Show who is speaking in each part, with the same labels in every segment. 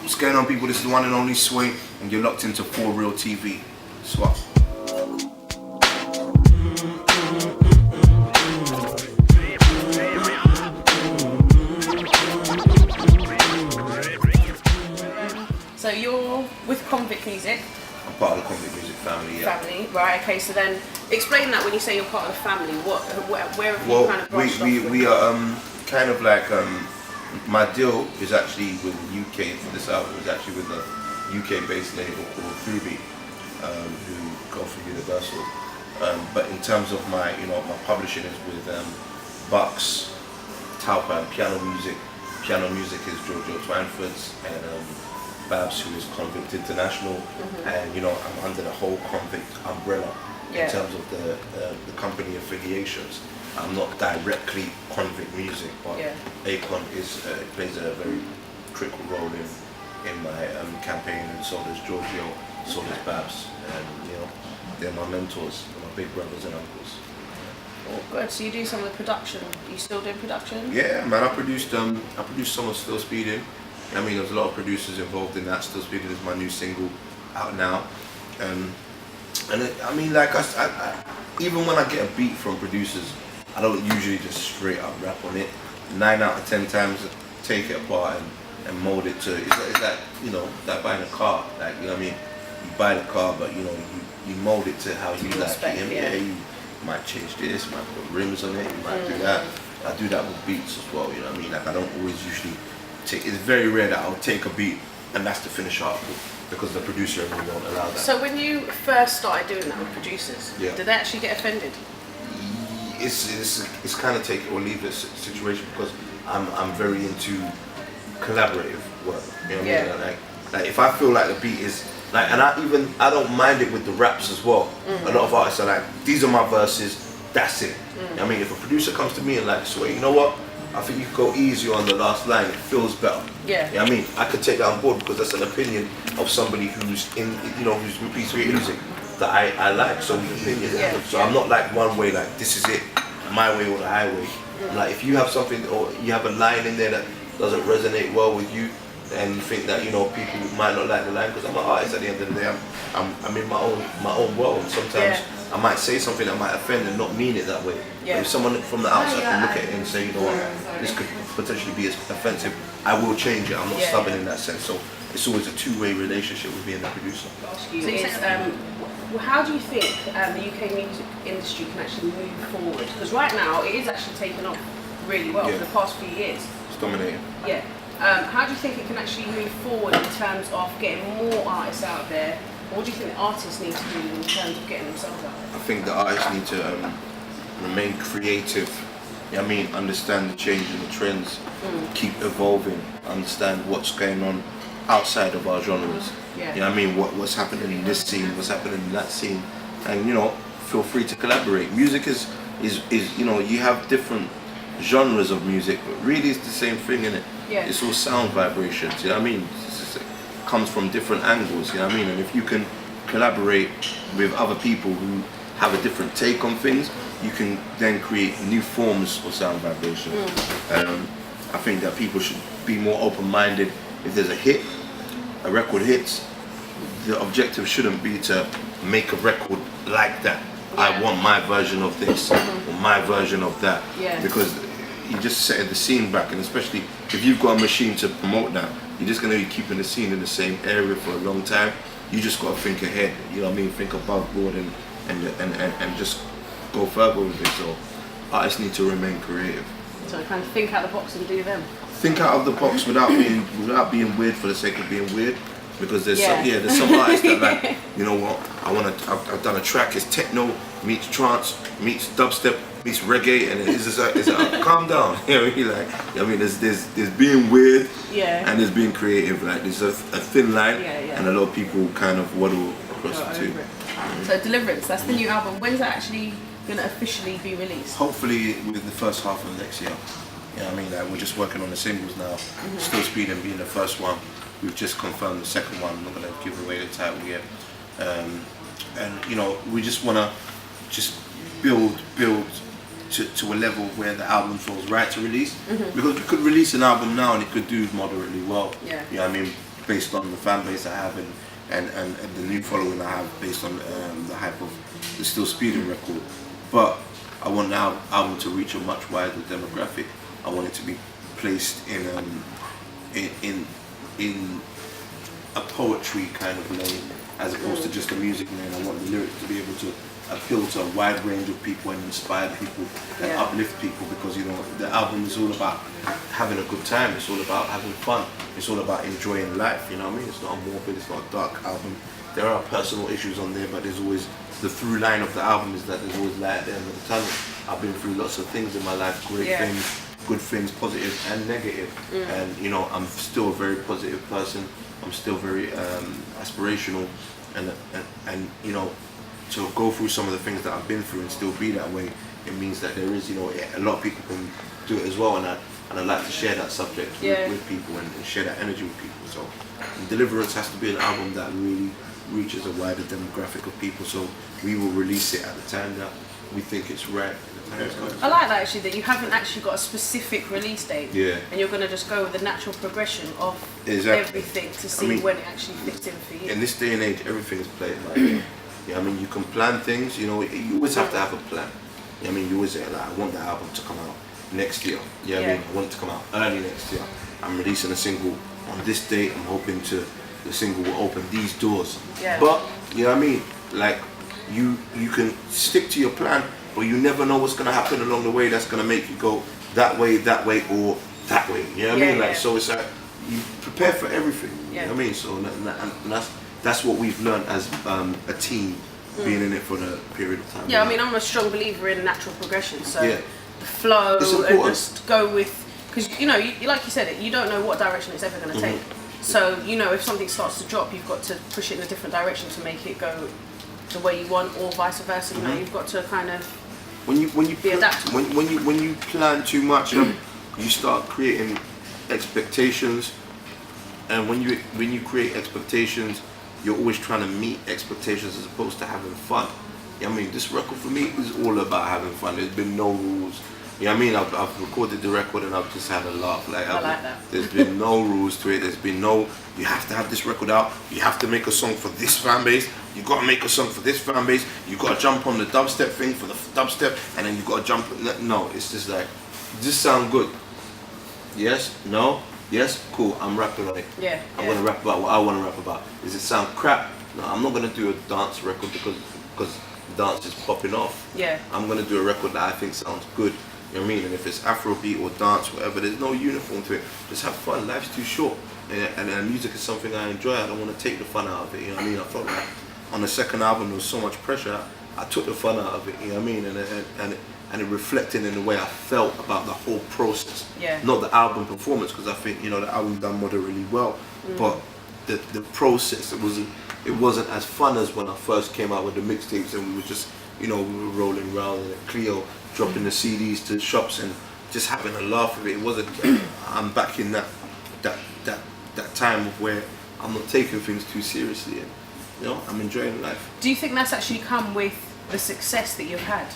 Speaker 1: What's going on, people? This is the one and only Swing, and you're locked into For Real TV. Swap.
Speaker 2: So you're with Convict Music.
Speaker 1: I'm part of the Convict Music family, yeah.
Speaker 2: Family, right? Okay. So then, explain that when you say you're part of the family. Where have you kind of branched off with?
Speaker 1: We are kind of like my deal is actually with the UK for this album. Is actually with the UK-based label called 3B, who go for Universal. But in terms of my my publishing is with Bucks, Taupan, Piano Music. Piano Music is Giorgio Twanford's, and Babs, who is Convict International, and I'm under the whole Convict umbrella in terms of the company affiliations. I'm not directly Convict Music, but Akon plays a very critical role in my campaign, and so does Giorgio, so does Babs, and they're my mentors, they're my big brothers and uncles.
Speaker 2: Oh, good. So you do some of the production. Are you still doing production?
Speaker 1: Yeah, man. I produced some of Still Speeding. I mean, there's a lot of producers involved in that. Still Speeding is my new single out now, and I mean, like I even when I get a beat from producers, I don't usually just straight up rap on it. 9 out of 10 times, take it apart and mold it to. It's like like buying a car. Like what I mean, you buy the car, but you mold it to how you like it. Yeah, you might change this, might put rims on it, you might do that. I do that with beats as well. You know what I mean? Like I don't always usually take. It's very rare that I'll take a beat and that's the finished article, because the producer really won't allow that.
Speaker 2: So when you first started doing that with producers, did they actually get offended?
Speaker 1: It's kind of take it or leave it situation, because I'm very into collaborative work. You know what I mean? Like if I feel like the beat is like, and I don't mind it with the raps as well. A lot of artists are like, these are my verses, that's it. You know what I mean, if a producer comes to me and like, so you know what? I think you could go easier on the last line, it feels better. Yeah. You know what I mean? I could take that on board, because that's an opinion of somebody who's who's releasing music that I like. So So I'm not like one way, like this is it, my way or the highway. Like if you have something or you have a line in there that doesn't resonate well with you, and you think that people might not like the line, because I'm an artist at the end of the day. I'm in my own world. Sometimes I might say something that might offend and not mean it that way. But if someone from the outside can look at it and say, you know what, this could potentially be offensive, I will change it. I'm not stubborn in that sense. So it's always a two-way relationship with me and the producer.
Speaker 2: So you said, how do you think the UK music industry can actually move forward? Because right now it is actually taking off really well for the past few years.
Speaker 1: It's dominating.
Speaker 2: Yeah. How do you think it can actually move forward in terms of getting more artists out there? What do you think the artists need to do in terms of getting themselves out there?
Speaker 1: I think the artists need to remain creative. I mean, understand the change in the trends, keep evolving, understand what's going on outside of our genres. You know what I mean? What's happening in this scene, what's happening in that scene, and feel free to collaborate. Music is you have different genres of music, but really it's the same thing, innit? It's all sound vibrations. You know what I mean? It comes from different angles. You know what I mean? And if you can collaborate with other people who have a different take on things, you can then create new forms of sound vibration. I think that people should be more open-minded. If there's a record hits, the objective shouldn't be to make a record like that. I want my version of this or my version of that, because you just set the scene back, and especially if you've got a machine to promote that, you're just going to be keeping the scene in the same area for a long time. You just got to think ahead, you know what I mean? Think above board and just go further with it. So artists need to remain creative.
Speaker 2: So kind of think out of the box and do them.
Speaker 1: Think out of the box without being weird for the sake of being weird. Because there's some artists that like, you know what, I've done a track, it's techno meets trance meets dubstep meets reggae, and it's calm down. You know what I mean? Like, I mean, there's being weird and there's being creative. Like there's a thin line, and a lot of people kind of waddle across the two.
Speaker 2: So Deliverance, that's the new album. When's that actually gonna officially be released?
Speaker 1: Hopefully within the first half of next year. You know what I mean? Like, we're just working on the singles now. Still Speeding being the first one. We've just confirmed the second one. I'm not gonna give away the title yet. And we just wanna build to a level where the album feels right to release. Because we could release an album now and it could do moderately well. You know what I mean? based on the fan base I have and the new following I have based on the hype of the Still Speeding record. But I want the album to reach a much wider demographic. I want it to be placed in a poetry kind of lane as opposed to just a music lane. I want the lyrics to be able to appeal to a wide range of people and inspire people and uplift people, because the album is all about having a good time, it's all about having fun, it's all about enjoying life, you know what I mean? It's not a morbid, it's not a dark album. There are personal issues on there, but there's always, the through line of the album is that there's always light at the end of the tunnel. I've been through lots of things in my life, great things, good things, positive and negative, and I'm still a very positive person. I'm still very aspirational, and to go through some of the things that I've been through and still be that way, it means that there is, a lot of people can do it as well, and I like to share that subject with people and share that energy with people. So Deliverance has to be an album that really reaches a wider demographic of people, so we will release it at the time that we think it's right.
Speaker 2: I like that actually, that you haven't actually got a specific release date, and you're going to just go with the natural progression of everything to see when it actually fits in for you.
Speaker 1: In this day and age, everything is played by ear. You can plan things, you always have to have a plan. You always say, like, I want the album to come out next year. I want it to come out early next year. I'm releasing a single on this date, I'm hoping the single will open these doors. But, like, you can stick to your plan, but you never know what's going to happen along the way that's going to make you go that way, or that way. You know what I mean? So it's like, you prepare for everything. You know what I mean? So and that's what we've learned as a team, being in it for the period of time.
Speaker 2: I'm a strong believer in natural progression. So the flow and just go with, because like you said, you don't know what direction it's ever going to take. So if something starts to drop, you've got to push it in a different direction to make it go the way you want, or vice versa. You've got to kind of be adaptable.
Speaker 1: When you plan too much, you start creating expectations, and when you create expectations, you're always trying to meet expectations as opposed to having fun. This record for me is all about having fun. There's been no rules. I've recorded the record and I've just had a laugh.
Speaker 2: I like that.
Speaker 1: There's been no rules to it. There's been no, you have to have this record out. You have to make a song for this fan base. You got to make a song for this fan base. You got to jump on the dubstep thing for the dubstep, and then you got to jump. No, it's just like, does this sound good? Yes? No? Yes? Cool. I'm rapping on it. I'm gonna rap about what I want to rap about. Does it sound crap? No, I'm not gonna do a dance record because dance is popping off. I'm gonna do a record that I think sounds good. You know what I mean? And if it's Afrobeat or dance, whatever, there's no uniform to it. Just have fun. Life's too short. And music is something I enjoy. I don't want to take the fun out of it. You know what I mean? I felt like on the second album there was so much pressure. I took the fun out of it. You know what I mean? And it reflected in the way I felt about the whole process. Not the album performance, because I think the album done moderately well, but the process. It wasn't as fun as when I first came out with the mixtapes and we were just we were rolling around in a Clio, dropping the CDs to shops and just having a laugh with it. It wasn't. I'm back in that time of where I'm not taking things too seriously, and I'm enjoying life.
Speaker 2: Do you think that's actually come with the success that you've had?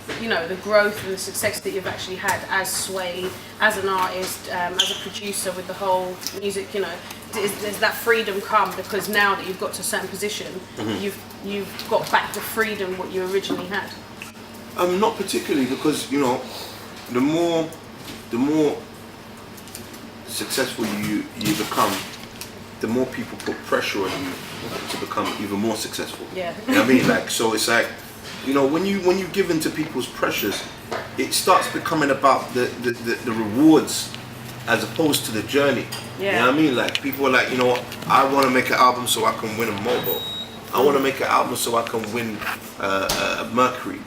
Speaker 2: The growth and the success that you've actually had as Sway, as an artist, as a producer with the whole music, does that freedom come because now that you've got to a certain position, you've got back the freedom what you originally had?
Speaker 1: Not particularly, because the more successful you become, the more people put pressure on you to become even more successful. You know what I mean? Like, so it's like, when you give in to people's pressures, it starts becoming about the rewards as opposed to the journey. You know what I mean? Like, people are like, I want to make an album so I can win a Mobo. I want to make an album so I can win a Mercury.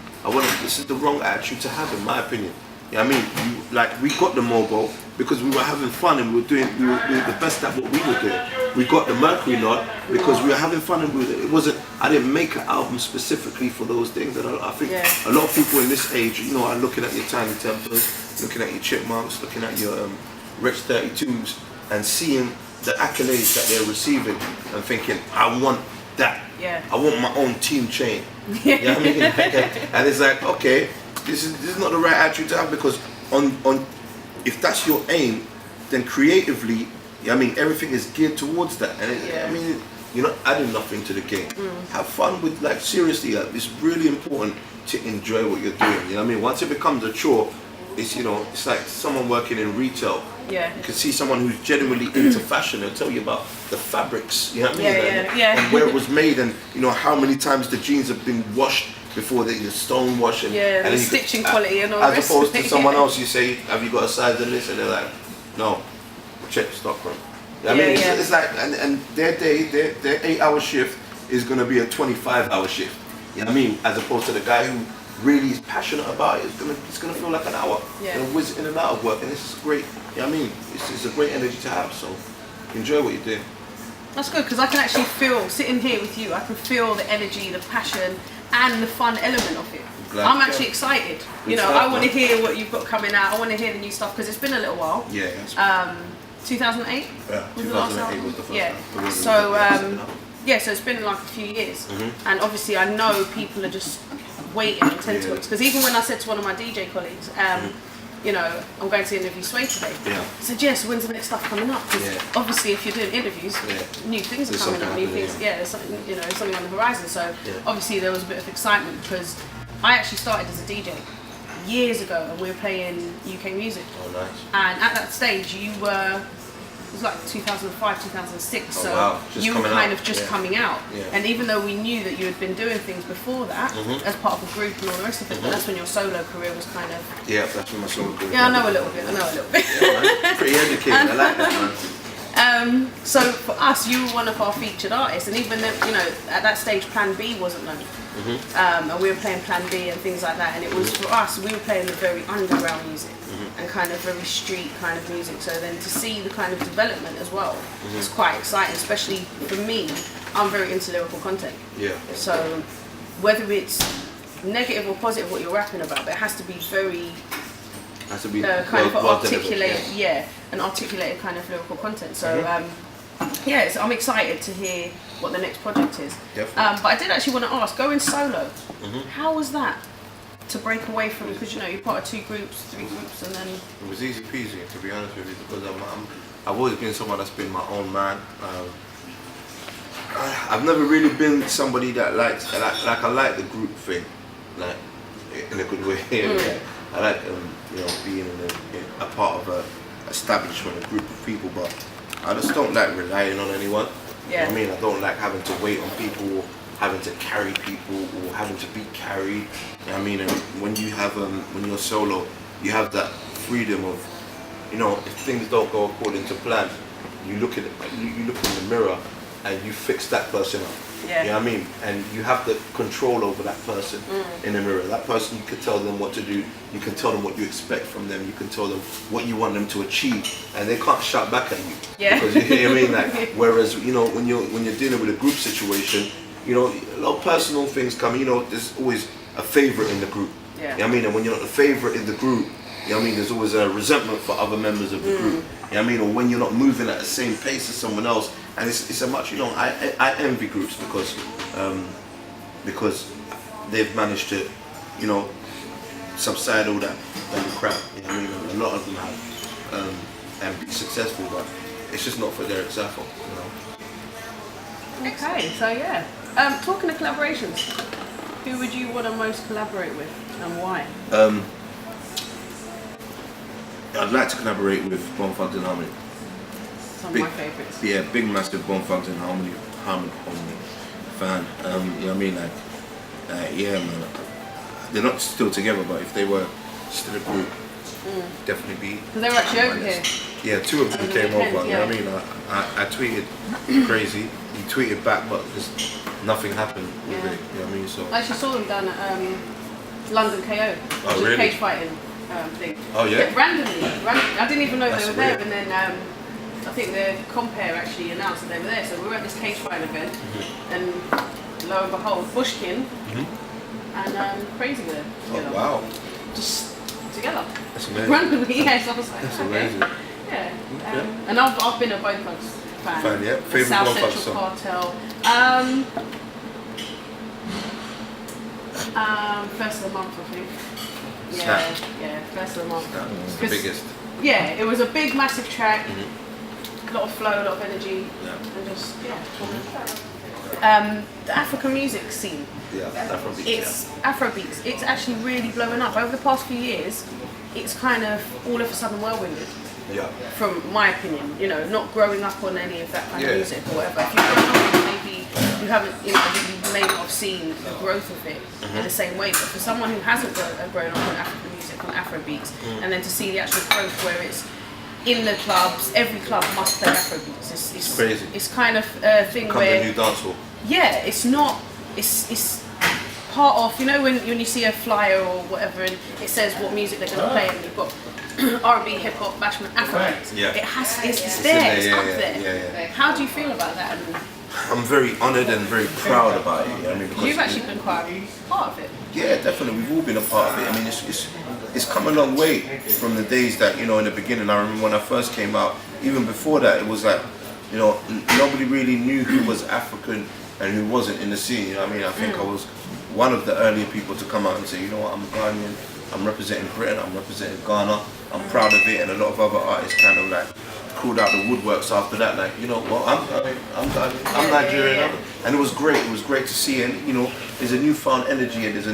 Speaker 1: This is the wrong attitude to have, in my opinion. You know what I mean? We got the Mobo because we were having fun and we were doing the best at what we were doing. We got the Mercury nod because we were having fun, and I didn't make an album specifically for those things. And I think a lot of people in this age, are looking at your Tiny Tempers, looking at your Chipmunks, looking at your Rex 32s, and seeing the accolades that they're receiving and thinking, I want that. I want my own team chain. You know what I mean? And it's like, okay, this is not the right attitude to have, because on if that's your aim, then creatively I mean, everything is geared towards that, and I mean, you're not adding nothing to the game. Have fun with, like, seriously, like, it's really important to enjoy what you're doing. You know what I mean? Once it becomes a chore, it's, you know, it's like someone working in retail.
Speaker 2: Yeah.
Speaker 1: You can see someone who's genuinely into fashion. They'll tell you about the fabrics, you know what I mean?
Speaker 2: And
Speaker 1: where it was made, and you know how many times the jeans have been washed before they stone wash, and
Speaker 2: the stitching quality and all
Speaker 1: as
Speaker 2: rest
Speaker 1: opposed to someone else, you say, have you got a size in this? And they're like, no, check the stockroom. I mean, it's like, and their 8-hour shift is going to be a 25-hour shift. You know what I mean? As opposed to the guy who really is passionate about it, it's gonna feel like an hour. And whiz in and out of work, and this is great. You know what I mean? It's a great energy to have. So enjoy what you're doing.
Speaker 2: That's good, because I can actually feel, sitting here with you, I can feel the energy, the passion, and the fun element of it. I'm actually excited. You know, I want to hear what you've got coming out. I want to hear the new stuff, because it's been a little while. 2008?
Speaker 1: Yeah, 2008 was the first time.
Speaker 2: So, so it's been like a few years. And obviously I know people are just waiting on tenterhooks. Because even when I said to one of my DJ colleagues, you know, I'm going to interview Sway today. I said, yes, when's the next stuff coming up? Because obviously if you're doing interviews, new things are coming up, new things, there's something, you know, something on the horizon. So obviously there was a bit of excitement, because I actually started as a DJ years ago, and we were playing UK music.
Speaker 1: Oh, nice.
Speaker 2: And at that stage you were, it was like 2005, 2006, so
Speaker 1: wow.
Speaker 2: you were kind of just coming out.
Speaker 1: Yeah.
Speaker 2: And even though we knew that you had been doing things before that, as part of a group and all the rest of it, but that's when your solo career was kind of...
Speaker 1: Yeah, that's when my solo career...
Speaker 2: Yeah, I know a little bit.
Speaker 1: Yeah, man. Pretty educated, I like that, man.
Speaker 2: So for us, you were one of our featured artists, and even then, you know, at that stage Plan B wasn't known. And we were playing Plan B and things like that, and it was, for us, we were playing the very underground music and kind of very street kind of music. So then to see the kind of development as well, it's quite exciting, especially for me. I'm very into lyrical content. So whether it's negative or positive what you're rapping about, but it has to be very kind of articulated, an articulated kind of lyrical content. So I'm excited to hear what the next project is. But I did actually want to ask, going solo, how was that to break away from, because you know you're part of 2 groups, 3 groups, and then...
Speaker 1: It was easy peasy, to be honest with you, because I've always been someone that's been my own man. I've never really been somebody that likes, I like the group thing, like in a good way. I like you know, being in a part of a establishment, a group of people, but I just don't like relying on anyone. You know what I mean? I don't like having to wait on people, or having to carry people, or having to be carried. You know what I mean? And when you have when you're solo, you have that freedom of, you know, if things don't go according to plan, you look at you look in the mirror and you fix that person up. You know what I mean? And you have the control over that person in the mirror. That person, you can tell them what to do. You can tell them what you expect from them. You can tell them what you want them to achieve, and they can't shout back at you. Because you know what I mean? Like, whereas, you know, when you're dealing with a group situation, you know, a lot of personal things come. You know, there's always a favorite in the group. You know what I mean? And when you're not the favorite in the group, you know what I mean, there's always a resentment for other members of the group. You know what I mean? Or when you're not moving at the same pace as someone else. And it's a much, you know, I envy groups because they've managed to, you know, subside all that crap. You know what I mean? A lot of them have and be successful, but it's just not for their example, you know.
Speaker 2: Okay, so talking of collaborations, who would you want to most collaborate with, and why?
Speaker 1: I'd like to collaborate with Bone Thugs and Harmony.
Speaker 2: Some of my favourites.
Speaker 1: Yeah, big massive Bone Thugs and Harmony fan. You know what I mean? Like, yeah, man. They're not still together, but if they were still a group, definitely be.
Speaker 2: Because they were actually over here.
Speaker 1: Yeah, 2 of them came over. You know what I mean? I tweeted crazy. He tweeted back, but just nothing happened with it. You know what I mean? So
Speaker 2: I actually saw them down at London KO.
Speaker 1: Oh, really?
Speaker 2: Cage fighting thing.
Speaker 1: Oh, yeah?
Speaker 2: Randomly. I didn't even know
Speaker 1: That's
Speaker 2: they were there,
Speaker 1: weird.
Speaker 2: and then I think the compare actually announced that they were there. So we were at this cage fighting event, and lo and behold, Bushkin and Crazy were there.
Speaker 1: Oh, wow.
Speaker 2: Just together.
Speaker 1: That's amazing.
Speaker 2: Randomly, yes. I was like,
Speaker 1: That's
Speaker 2: okay.
Speaker 1: amazing.
Speaker 2: Yeah. And I've been a Bone Thugs fan.
Speaker 1: Yeah. Favorite
Speaker 2: South
Speaker 1: Bone Thugs
Speaker 2: Central
Speaker 1: song?
Speaker 2: Cartel. First of the month, I think. Yeah, first of the month.
Speaker 1: That was the biggest.
Speaker 2: Yeah, it was a big, massive track. a lot of flow, a lot of energy, and just the African music scene.
Speaker 1: Afrobeats.
Speaker 2: It's Afrobeats. It's actually really blowing up over the past few years. It's kind of all of a sudden whirlwinded.
Speaker 1: Yeah.
Speaker 2: From my opinion, you know, not growing up on any of that kind of music or whatever. If you've grown up, maybe you haven't, you know, you may not have seen the growth of it in the same way. But for someone who hasn't grown up on African music, on Afrobeats, and then to see the actual growth where it's in the clubs, every club must play Afrobeats. It's
Speaker 1: crazy.
Speaker 2: It's kind of a thing where
Speaker 1: the new dancehall.
Speaker 2: Yeah, it's not. It's part of, you know, when you see a flyer or whatever and it says what music they're going to play, and you've got R&B, hip hop, bashment, Afrobeats.
Speaker 1: Yeah.
Speaker 2: It's there. It's up there. How do you feel about that?
Speaker 1: I'm very honoured and very proud about it. I mean, because
Speaker 2: you've actually been quite part of it.
Speaker 1: Yeah, definitely. We've all been a part of it. I mean, it's come a long way from the days that, you know, in the beginning. I remember when I first came out. Even before that, it was like, you know, nobody really knew who was African and who wasn't in the scene. You know what I mean? I think I was one of the earlier people to come out and say, you know what, I'm Ghanaian, I'm representing Britain, I'm representing Ghana, I'm proud of it. And a lot of other artists kind of like called out the woodworks after that, like, you know, well, I'm Nigerian, and it was great. It was great to see, and you know, there's a newfound energy, and there's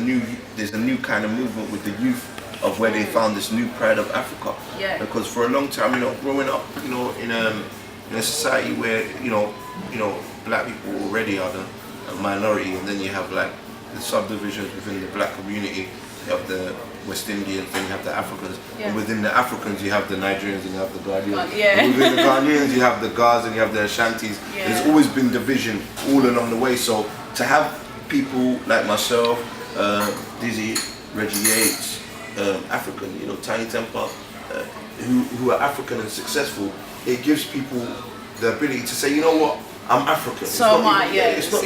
Speaker 1: a new kind of movement with the youth of where they found this new pride of Africa.
Speaker 2: Yeah.
Speaker 1: Because for a long time, you know, growing up, you know, in a society where you know, black people already are the minority, and then you have like the subdivisions within the black community. You have the West Indians, then you have the Africans.
Speaker 2: Yeah.
Speaker 1: And within the Africans, you have the Nigerians and you have the Ghanaians.
Speaker 2: Yeah.
Speaker 1: And within the Ghanaians, you have the Ghas and you have the Ashantis.
Speaker 2: Yeah.
Speaker 1: There's always been division all along the way. So to have people like myself, Dizzy, Reggie Yates, African, you know, Tiny Temper, who are African and successful, it gives people the ability to say, you know what, I'm African.
Speaker 2: So am I, yeah.
Speaker 1: It's not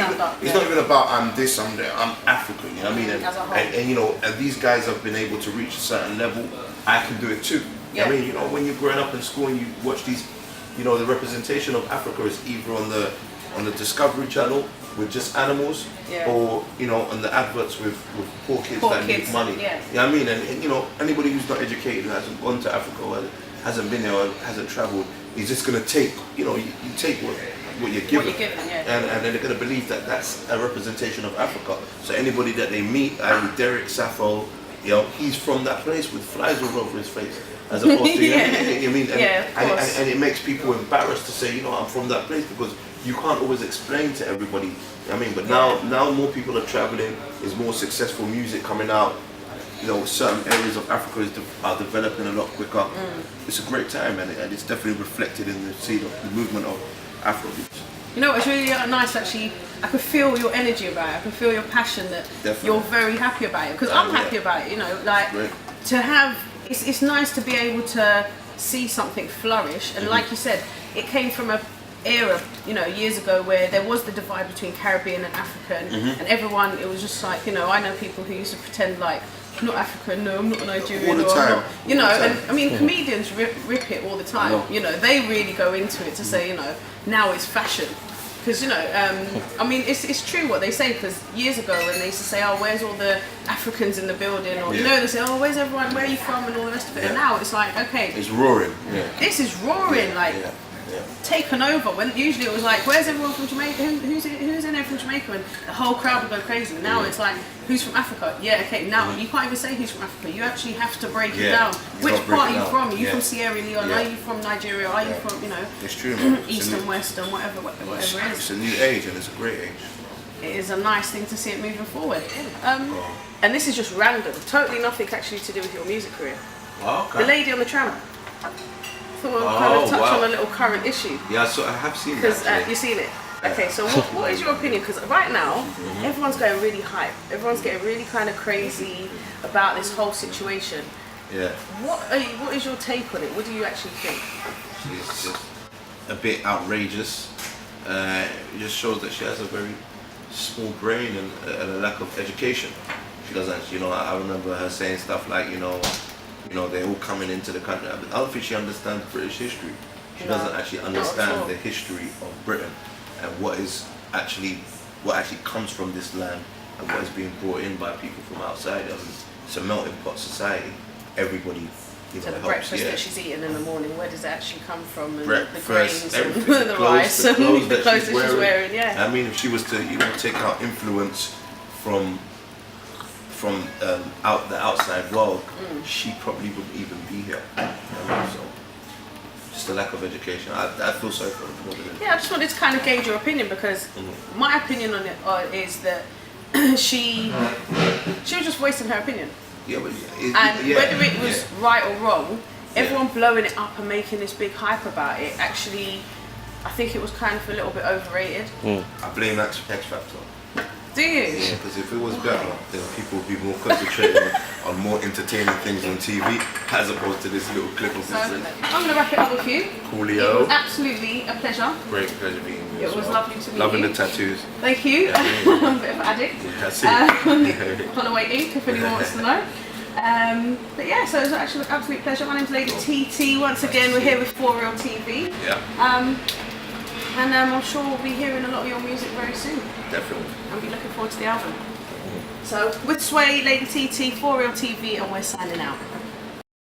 Speaker 1: even about I'm this, I'm that. I'm African. You know what I mean?
Speaker 2: As a whole.
Speaker 1: And you know, and these guys have been able to reach a certain level. I can do it too.
Speaker 2: Yeah.
Speaker 1: I mean, you know, when you're growing up in school and you watch these, you know, the representation of Africa is either on the Discovery Channel with just animals, or you know, on the adverts with poor kids that need money.
Speaker 2: Yeah.
Speaker 1: You know what I mean? And you know, anybody who's not educated, who hasn't gone to Africa, or hasn't been there, or hasn't travelled, is just gonna take, you know, you take what you're given, and then they're going to believe that that's a representation of Africa. So anybody that they meet, Derek Sappho, you know, he's from that place with flies all over his face, as opposed to, you know what I mean? And it makes people embarrassed to say, you know, I'm from that place, because you can't always explain to everybody. You know what I mean? But now more people are traveling. There's more successful music coming out. You know, certain areas of Africa are developing a lot quicker. It's a great time, and it's definitely reflected in the movement of Afrobeats.
Speaker 2: You know, it's really nice actually. I could feel your energy about it. I can feel your passion that you're very happy about it. Because I'm happy about it. You know, like to have. It's nice to be able to see something flourish. And like you said, it came from a era, you know, years ago where there was the divide between Caribbean and African, and everyone. It was just like, you know, I know people who used to pretend like, I'm not African, no, I'm not Nigerian,
Speaker 1: all the time.
Speaker 2: You know, and I mean, comedians rip it all the time. You know, they really go into it to say, you know, now it's fashion. Because, you know, I mean, it's true what they say, because years ago when they used to say, oh, where's all the Africans in the building? Or, you know, they say, oh, where's everyone, where are you from, and all the rest of it. And now it's like, okay.
Speaker 1: It's roaring.
Speaker 2: This is roaring, like, taken over. When usually it was like, where's everyone from Jamaica? Who's in there from Jamaica? And the whole crowd would go crazy. Now it's like, who's from Africa? Yeah, okay. Now you can't even say who's from Africa. You actually have to break it down. Which part are you from? Are you from Sierra Leone? Are you from Nigeria? Are you from, you know,
Speaker 1: it's true, man.
Speaker 2: East and West and whatever it is.
Speaker 1: It's a new age, and it's a great age.
Speaker 2: It is a nice thing to see it moving forward. And this is just random. Totally nothing actually to do with your music career.
Speaker 1: Oh, okay.
Speaker 2: The lady on the tram. Thought we'll kind of touch on a little current issue.
Speaker 1: Yeah, so I have seen that.
Speaker 2: Because you've seen it. Okay, so what is your opinion? Because right now, everyone's going really hype. Everyone's getting really kind of crazy about this whole situation.
Speaker 1: Yeah.
Speaker 2: What is your take on it? What do you actually think?
Speaker 1: She's just a bit outrageous. It just shows that she has a very small brain and a lack of education. She doesn't, you know, I remember her saying stuff like, you know, they're all coming into the country. I don't think she understands British history. She doesn't actually understand the history of Britain and what actually comes from this land and what is being brought in by people from outside. It's a melting pot society. Everybody You know,
Speaker 2: so the breakfast that she's eating in the morning, where does it actually come from? And
Speaker 1: breakfast,
Speaker 2: the grains and the
Speaker 1: clothes,
Speaker 2: rice and the clothes that she's wearing. Yeah.
Speaker 1: I mean, if she was to take out influence from out the outside world, she probably wouldn't even be here. So just a lack of education. I feel sorry for her.
Speaker 2: Yeah, I just wanted to kind of gauge your opinion, because my opinion on it is that she was just voicing her opinion.
Speaker 1: Yeah, but
Speaker 2: whether it was right or wrong, everyone blowing it up and making this big hype about it, actually, I think it was kind of a little bit overrated.
Speaker 1: I blame X Factor.
Speaker 2: Do you?
Speaker 1: Yeah, because if it was better, then people would be more concentrated on more entertaining things on TV, as opposed to this little clip of this.
Speaker 2: I'm going to wrap it up with you.
Speaker 1: Coolio.
Speaker 2: It was absolutely a pleasure.
Speaker 1: Great pleasure meeting you.
Speaker 2: It was lovely to meet you.
Speaker 1: Loving the tattoos.
Speaker 2: Thank you. I'm a bit of an addict.
Speaker 1: That's it.
Speaker 2: Holloway Ink, if anyone wants to know. But yeah, so it was actually an absolute pleasure. My name's Lady TT. Once again, we're here with For Real TV.
Speaker 1: Yeah.
Speaker 2: And I'm sure we'll be hearing a lot of your music very soon.
Speaker 1: Definitely.
Speaker 2: I'll be looking forward to the album. So with Sway, Lady TT, For Real TV, and we're signing out.